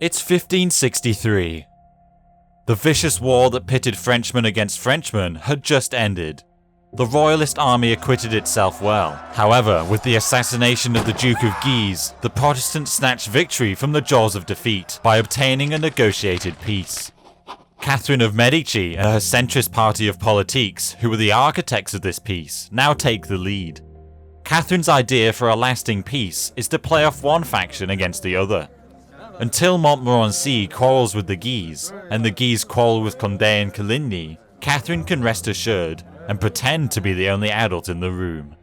It's 1563. The vicious war that pitted Frenchmen against Frenchmen had just ended. The royalist army acquitted itself well. However, with the assassination of the Duke of Guise, the Protestants snatched victory from the jaws of defeat by obtaining a negotiated peace. Catherine of Medici and her centrist party of politiques, who were the architects of this peace, now take the lead. Catherine's idea for a lasting peace is to play off one faction against the other. Until Montmorency quarrels with the Guise, and the Guise quarrel with Condé and Coligny, Catherine can rest assured and pretend to be the only adult in the room.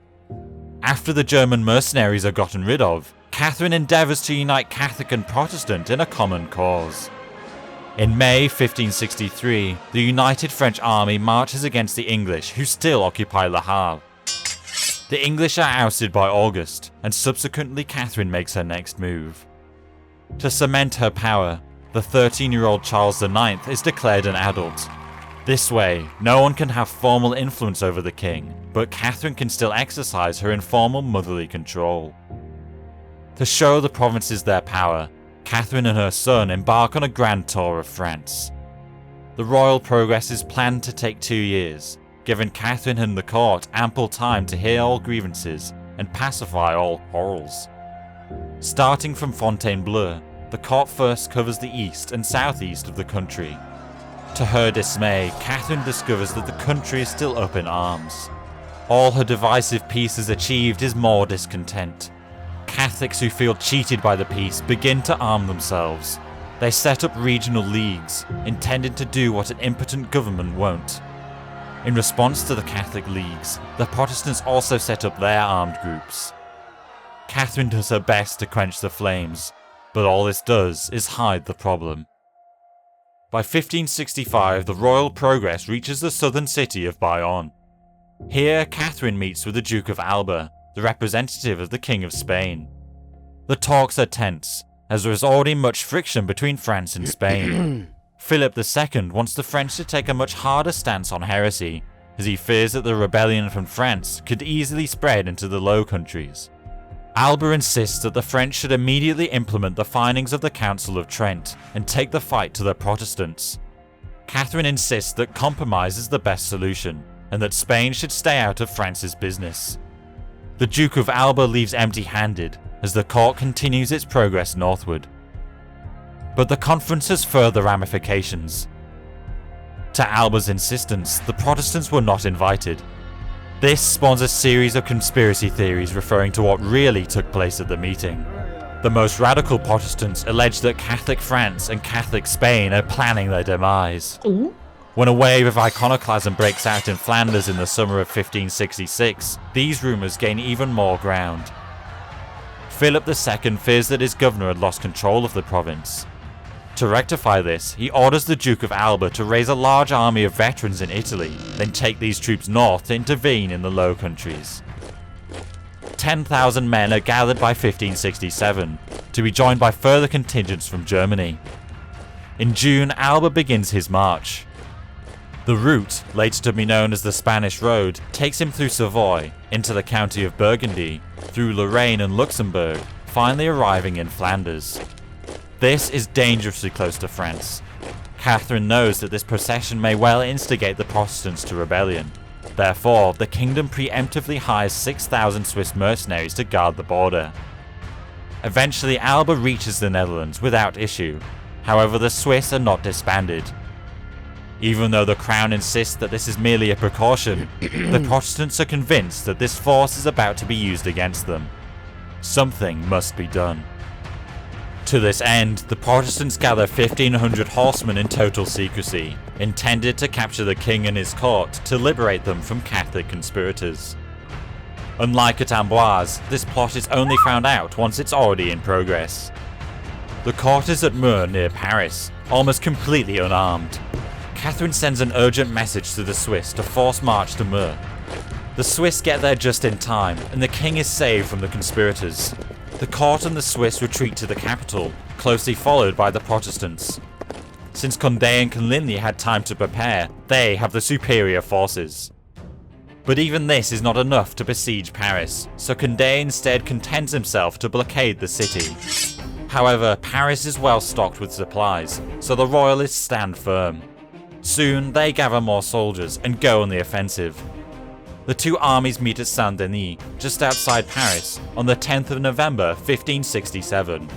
After the German mercenaries are gotten rid of, Catherine endeavours to unite Catholic and Protestant in a common cause. In May 1563, the united French army marches against the English, who still occupy Le Havre. The English are ousted by August, and subsequently Catherine makes her next move. To cement her power, the 13-year-old Charles IX is declared an adult. This way, no one can have formal influence over the king, but Catherine can still exercise her informal motherly control. To show the provinces their power, Catherine and her son embark on a grand tour of France. The royal progress is planned to take 2 years, giving Catherine and the court ample time to hear all grievances and pacify all quarrels. Starting from Fontainebleau, the court first covers the east and southeast of the country. To her dismay, Catherine discovers that the country is still up in arms. All her divisive peace has achieved is more discontent. Catholics who feel cheated by the peace begin to arm themselves. They set up regional leagues, intended to do what an impotent government won't. In response to the Catholic leagues, the Protestants also set up their armed groups. Catherine does her best to quench the flames, but all this does is hide the problem. By 1565, the royal progress reaches the southern city of Bayonne. Here, Catherine meets with the Duke of Alba, the representative of the King of Spain. The talks are tense, as there is already much friction between France and Spain. Philip II wants the French to take a much harder stance on heresy, as he fears that the rebellion from France could easily spread into the Low Countries. Alba insists that the French should immediately implement the findings of the Council of Trent and take the fight to the Protestants. Catherine insists that compromise is the best solution, and that Spain should stay out of France's business. The Duke of Alba leaves empty-handed, as the court continues its progress northward. But the conference has further ramifications. To Alba's insistence, the Protestants were not invited. This spawns a series of conspiracy theories referring to what really took place at the meeting. The most radical Protestants allege that Catholic France and Catholic Spain are planning their demise. When a wave of iconoclasm breaks out in Flanders in the summer of 1566, these rumours gain even more ground. Philip II fears that his governor had lost control of the province. To rectify this, he orders the Duke of Alba to raise a large army of veterans in Italy, then take these troops north to intervene in the Low Countries. 10,000 men are gathered by 1567, to be joined by further contingents from Germany. In June, Alba begins his march. The route, later to be known as the Spanish Road, takes him through Savoy, into the county of Burgundy, through Lorraine and Luxembourg, finally arriving in Flanders. This is dangerously close to France. Catherine knows that this procession may well instigate the Protestants to rebellion. Therefore, the kingdom preemptively hires 6,000 Swiss mercenaries to guard the border. Eventually, Alba reaches the Netherlands without issue. However, the Swiss are not disbanded. Even though the Crown insists that this is merely a precaution, the Protestants are convinced that this force is about to be used against them. Something must be done. To this end, the Protestants gather 1,500 horsemen in total secrecy, intended to capture the king and his court to liberate them from Catholic conspirators. Unlike at Amboise, this plot is only found out once it's already in progress. The court is at Meux near Paris, almost completely unarmed. Catherine sends an urgent message to the Swiss to force march to Meux. The Swiss get there just in time, and the king is saved from the conspirators. The court and the Swiss retreat to the capital, closely followed by the Protestants. Since Condé and Coligny had time to prepare, they have the superior forces. But even this is not enough to besiege Paris, so Condé instead contents himself to blockade the city. However, Paris is well stocked with supplies, so the royalists stand firm. Soon, they gather more soldiers and go on the offensive. The two armies meet at Saint-Denis, just outside Paris, on the 10th of November 1567.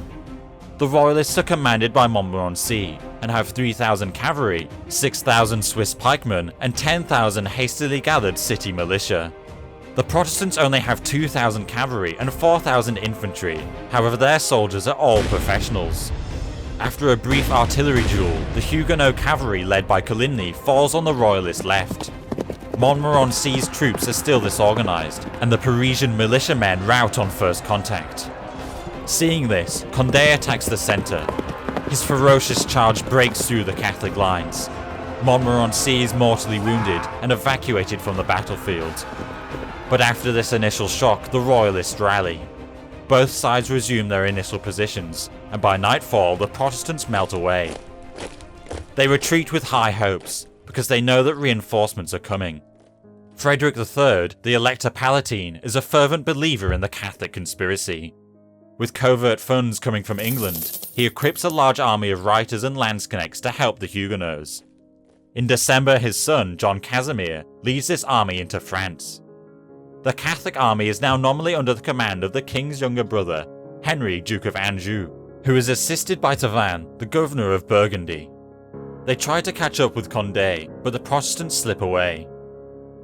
The royalists are commanded by Montmorency and have 3,000 cavalry, 6,000 Swiss pikemen, and 10,000 hastily gathered city militia. The Protestants only have 2,000 cavalry and 4,000 infantry, however their soldiers are all professionals. After a brief artillery duel, the Huguenot cavalry led by Coligny falls on the royalist left. Montmorency's troops are still disorganized, and the Parisian militiamen rout on first contact. Seeing this, Condé attacks the center. His ferocious charge breaks through the Catholic lines. Montmorency is mortally wounded and evacuated from the battlefield. But after this initial shock, the royalists rally. Both sides resume their initial positions, and by nightfall the Protestants melt away. They retreat with high hopes, because they know that reinforcements are coming. Frederick III, the Elector Palatine, is a fervent believer in the Catholic conspiracy. With covert funds coming from England, he equips a large army of writers and landsknechts to help the Huguenots. In December, his son, John Casimir, leads this army into France. The Catholic army is now nominally under the command of the king's younger brother, Henry, Duke of Anjou, who is assisted by Tavannes, the governor of Burgundy. They try to catch up with Condé, but the Protestants slip away.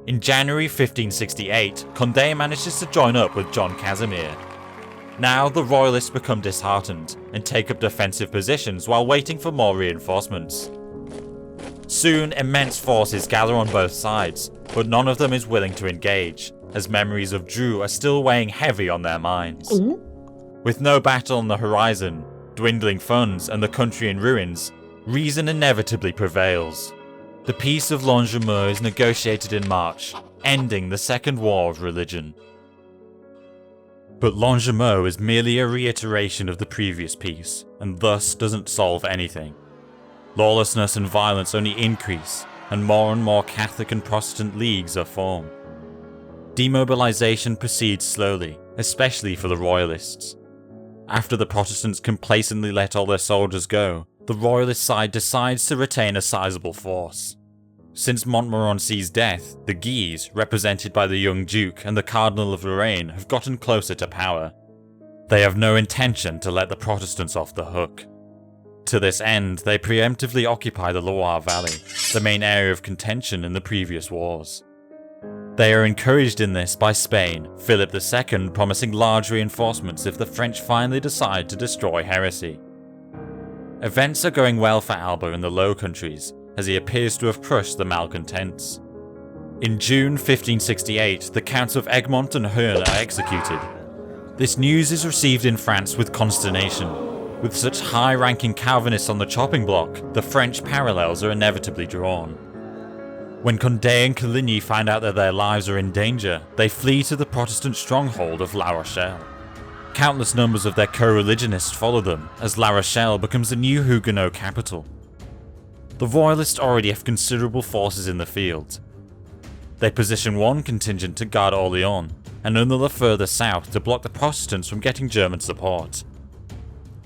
In January 1568, Condé manages to join up with John Casimir. Now the royalists become disheartened and take up defensive positions while waiting for more reinforcements. Soon, immense forces gather on both sides, but none of them is willing to engage, as memories of Dreux are still weighing heavy on their minds. With no battle on the horizon, dwindling funds, and the country in ruins, reason inevitably prevails. The Peace of Longjumeau is negotiated in March, ending the Second War of Religion. But Longjumeau is merely a reiteration of the previous peace, and thus doesn't solve anything. Lawlessness and violence only increase, and more Catholic and Protestant leagues are formed. Demobilization proceeds slowly, especially for the royalists. After the Protestants complacently let all their soldiers go, the royalist side decides to retain a sizable force. Since Montmorency's death, the Guises, represented by the young Duke and the Cardinal of Lorraine, have gotten closer to power. They have no intention to let the Protestants off the hook. To this end, they preemptively occupy the Loire Valley, the main area of contention in the previous wars. They are encouraged in this by Spain, Philip II promising large reinforcements if the French finally decide to destroy heresy. Events are going well for Alba in the Low Countries, as he appears to have crushed the malcontents. In June 1568, the Counts of Egmont and Hoorn are executed. This news is received in France with consternation. With such high-ranking Calvinists on the chopping block, the French parallels are inevitably drawn. When Condé and Coligny find out that their lives are in danger, they flee to the Protestant stronghold of La Rochelle. Countless numbers of their co-religionists follow them, as La Rochelle becomes the new Huguenot capital. The Royalists already have considerable forces in the field. They position one contingent to guard Orléans, and another further south to block the Protestants from getting German support.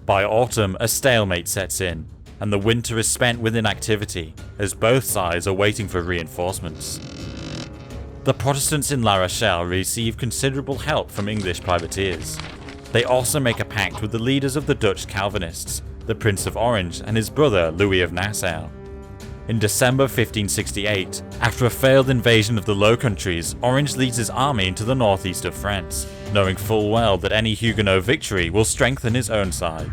By autumn, a stalemate sets in, and the winter is spent with inactivity, as both sides are waiting for reinforcements. The Protestants in La Rochelle receive considerable help from English privateers. They also make a pact with the leaders of the Dutch Calvinists, the Prince of Orange and his brother Louis of Nassau. In December 1568, after a failed invasion of the Low Countries, Orange leads his army into the northeast of France, knowing full well that any Huguenot victory will strengthen his own side.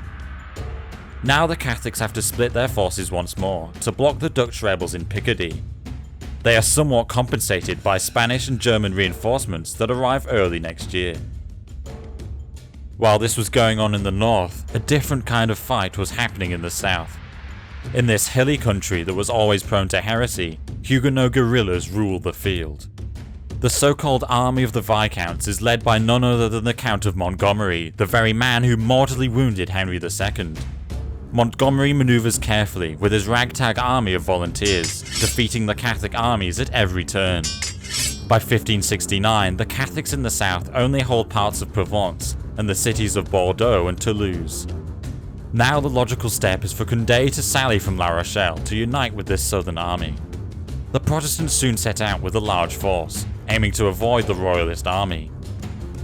Now the Catholics have to split their forces once more to block the Dutch rebels in Picardy. They are somewhat compensated by Spanish and German reinforcements that arrive early next year. While this was going on in the north, a different kind of fight was happening in the south. In this hilly country that was always prone to heresy, Huguenot guerrillas ruled the field. The so-called Army of the Viscounts is led by none other than the Count of Montgomery, the very man who mortally wounded Henry II. Montgomery maneuvers carefully with his ragtag army of volunteers, defeating the Catholic armies at every turn. By 1569, the Catholics in the south only hold parts of Provence and the cities of Bordeaux and Toulouse. Now the logical step is for Condé to sally from La Rochelle to unite with this southern army. The Protestants soon set out with a large force, aiming to avoid the Royalist army.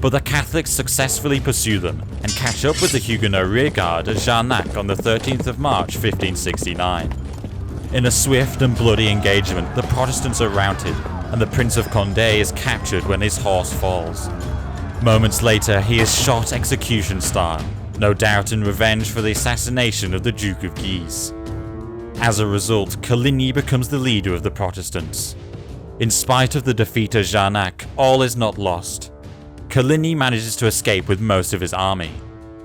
But the Catholics successfully pursue them and catch up with the Huguenot rearguard at Jarnac on the 13th of March 1569. In a swift and bloody engagement, the Protestants are routed, and the Prince of Condé is captured when his horse falls. Moments later, he is shot execution style, no doubt in revenge for the assassination of the Duke of Guise. As a result, Coligny becomes the leader of the Protestants. In spite of the defeat at Jarnac, all is not lost. Coligny manages to escape with most of his army.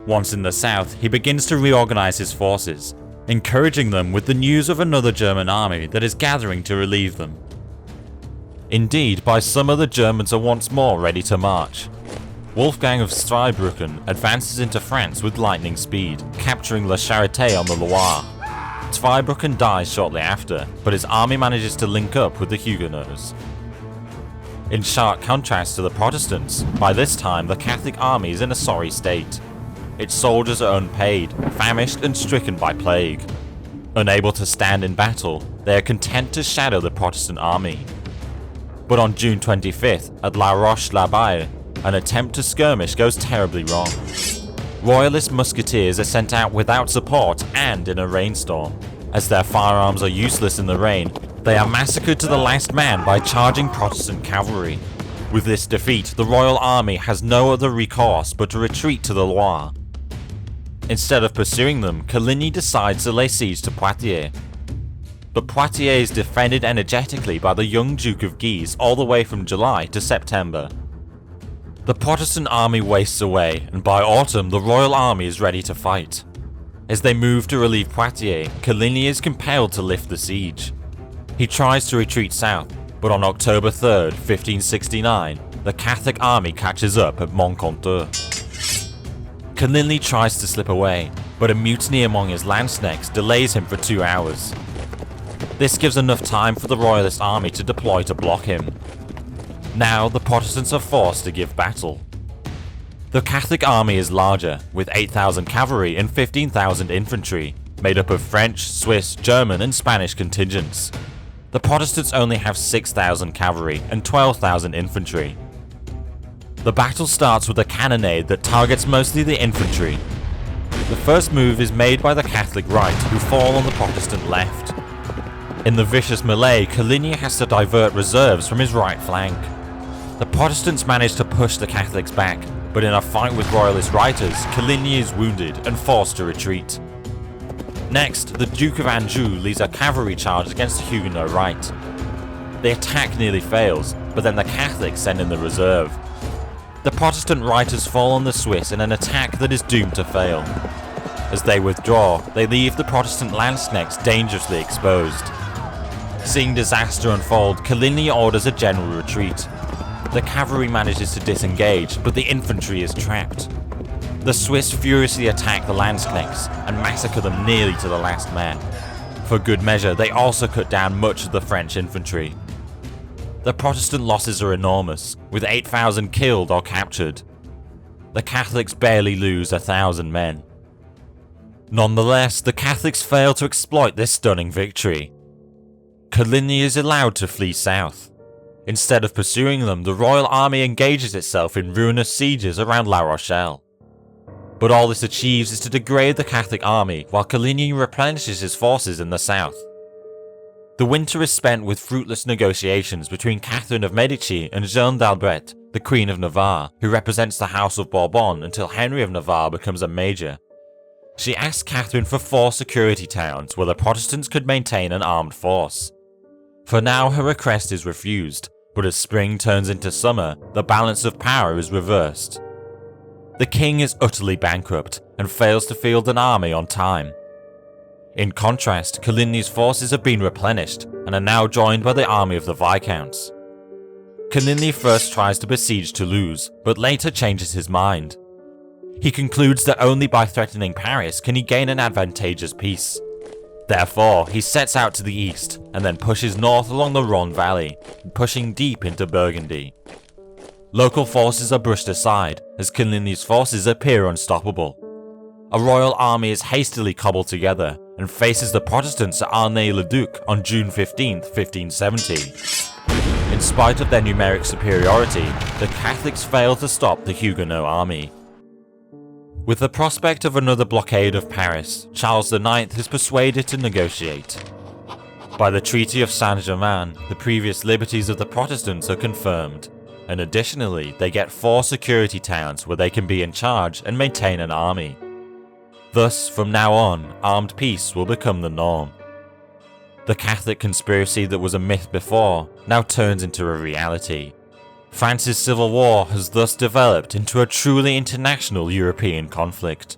Once in the south, he begins to reorganize his forces, encouraging them with the news of another German army that is gathering to relieve them. Indeed, by summer the Germans are once more ready to march. Wolfgang of Zweibrucken advances into France with lightning speed, capturing La Charité on the Loire. Zweibrucken dies shortly after, but his army manages to link up with the Huguenots. In sharp contrast to the Protestants, by this time the Catholic army is in a sorry state. Its soldiers are unpaid, famished and stricken by plague. Unable to stand in battle, they are content to shadow the Protestant army. But on June 25th, at La Roche-l'Abeille, an attempt to skirmish goes terribly wrong. Royalist musketeers are sent out without support and in a rainstorm. As their firearms are useless in the rain, they are massacred to the last man by charging Protestant cavalry. With this defeat, the royal army has no other recourse but to retreat to the Loire. Instead of pursuing them, Coligny decides to lay siege to Poitiers. But Poitiers is defended energetically by the young Duke of Guise all the way from July to September. The Protestant army wastes away, and by autumn the royal army is ready to fight. As they move to relieve Poitiers, Coligny is compelled to lift the siege. He tries to retreat south, but on October 3rd, 1569, the Catholic army catches up at Moncontour. Coligny tries to slip away, but a mutiny among his lanzknechts delays him for 2 hours. This gives enough time for the Royalist army to deploy to block him. Now the Protestants are forced to give battle. The Catholic army is larger, with 8,000 cavalry and 15,000 infantry, made up of French, Swiss, German and Spanish contingents. The Protestants only have 6,000 cavalry and 12,000 infantry. The battle starts with a cannonade that targets mostly the infantry. The first move is made by the Catholic right, who fall on the Protestant left. In the vicious melee, Coligny has to divert reserves from his right flank. The Protestants manage to push the Catholics back, but in a fight with Royalist reiters, Coligny is wounded and forced to retreat. Next, the Duke of Anjou leads a cavalry charge against the Huguenot right. The attack nearly fails, but then the Catholics send in the reserve. The Protestant reiters fall on the Swiss in an attack that is doomed to fail. As they withdraw, they leave the Protestant lanzknechts dangerously exposed. Seeing disaster unfold, Coligny orders a general retreat. The cavalry manages to disengage, but the infantry is trapped. The Swiss furiously attack the lanzknechts and massacre them nearly to the last man. For good measure, they also cut down much of the French infantry. The Protestant losses are enormous, with 8,000 killed or captured. The Catholics barely lose 1,000 men. Nonetheless, the Catholics fail to exploit this stunning victory. Coligny is allowed to flee south. Instead of pursuing them, the royal army engages itself in ruinous sieges around La Rochelle. But all this achieves is to degrade the Catholic army while Coligny replenishes his forces in the south. The winter is spent with fruitless negotiations between Catherine of Medici and Jeanne d'Albret, the Queen of Navarre, who represents the House of Bourbon until Henry of Navarre becomes a major. She asks Catherine for 4 security towns where the Protestants could maintain an armed force. For now, her request is refused, but as spring turns into summer, the balance of power is reversed. The king is utterly bankrupt and fails to field an army on time. In contrast, Coligny's forces have been replenished and are now joined by the Army of the Viscounts. Coligny first tries to besiege Toulouse, but later changes his mind. He concludes that only by threatening Paris can he gain an advantageous peace. Therefore, he sets out to the east and then pushes north along the Rhône Valley, pushing deep into Burgundy. Local forces are brushed aside as Coligny's forces appear unstoppable. A royal army is hastily cobbled together and faces the Protestants at Arnay-Le-Duc on June 15, 1570. In spite of their numeric superiority, the Catholics fail to stop the Huguenot army. With the prospect of another blockade of Paris, Charles IX is persuaded to negotiate. By the Treaty of Saint-Germaine, the previous liberties of the Protestants are confirmed, and additionally they get 4 security towns where they can be in charge and maintain an army. Thus, from now on, armed peace will become the norm. The Catholic conspiracy that was a myth before now turns into a reality. France's civil war has thus developed into a truly international European conflict.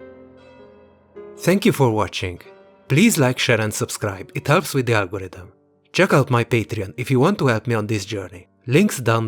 Thank you for watching. Please like, share and subscribe, it helps with the algorithm. Check out my Patreon if you want to help me on this journey. Links down below.